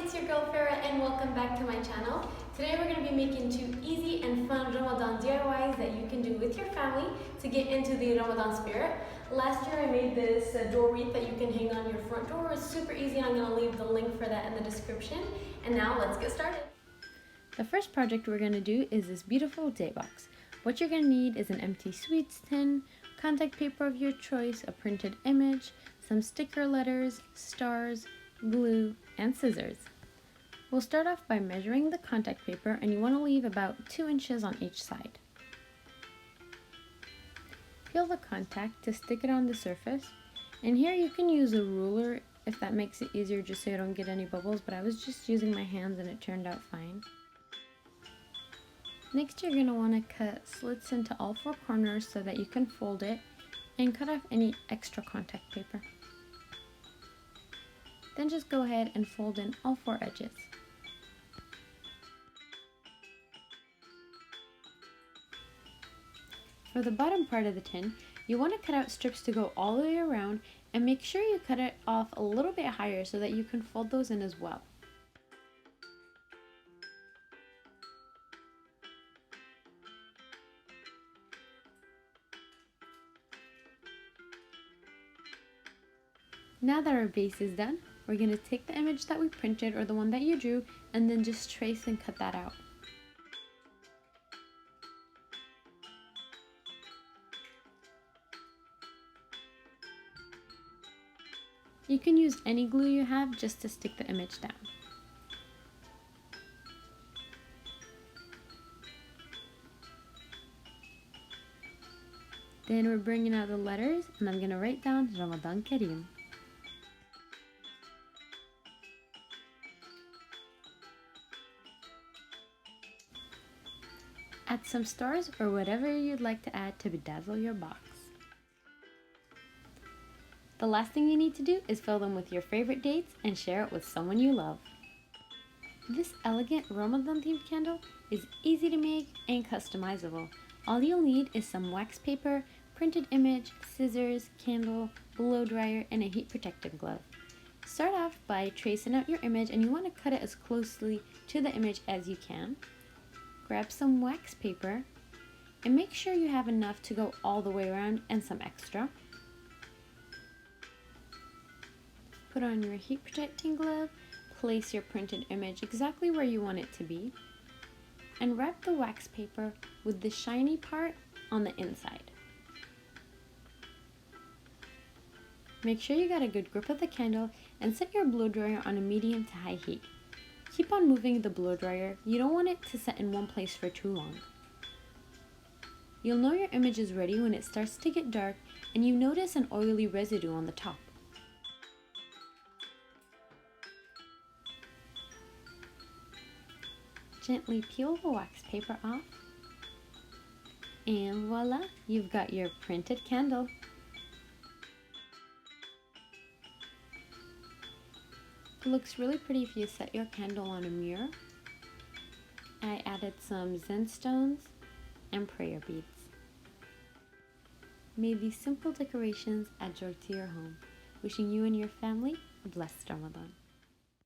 it's your girl Farah and welcome back to my channel. Today we're going to be making 2 easy and fun Ramadan DIYs that you can do with your family to get into the Ramadan spirit. Last year I made this door wreath that you can hang on your front door. It's super easy and I'm going to leave the link for that in the description. And now let's get started. The first project we're going to do is this beautiful day box. What you're going to need is an empty sweets tin, contact paper of your choice, a printed image, some sticker letters, stars, glue, and scissors. We'll start off by measuring the contact paper, and you want to leave about 2 inches on each side. Peel the contact to stick it on the surface, and here you can use a ruler if that makes it easier just so you don't get any bubbles, but I was just using my hands and it turned out fine. Next you're going to want to cut slits into all 4 corners so that you can fold it and cut off any extra contact paper. Then just go ahead and fold in all 4 edges. For the bottom part of the tin, you want to cut out strips to go all the way around, and make sure you cut it off a little bit higher so that you can fold those in as well. Now that our base is done, we're going to take the image that we printed or the one that you drew and then just trace and cut that out. You can use any glue you have just to stick the image down. Then we're bringing out the letters and I'm going to write down Ramadan Kareem. Add some stars or whatever you'd like to add to bedazzle your box. The last thing you need to do is fill them with your favorite dates and share it with someone you love. This elegant Ramadan themed candle is easy to make and customizable. All you'll need is some wax paper, printed image, scissors, candle, blow dryer, and a heat protective glove. Start off by tracing out your image, and you want to cut it as closely to the image as you can. Grab some wax paper and make sure you have enough to go all the way around and some extra. Put on your heat protecting glove, place your printed image exactly where you want it to be, and wrap the wax paper with the shiny part on the inside. Make sure you got a good grip of the candle and set your blow dryer on a medium to high heat. Keep on moving the blow dryer. You don't want it to set in one place for too long. You'll know your image is ready when it starts to get dark and you notice an oily residue on the top. Gently peel the wax paper off, and voila, you've got your printed candle. It looks really pretty if you set your candle on a mirror. I added some Zen stones and prayer beads. May these simple decorations add joy to your home. Wishing you and your family a blessed Ramadan.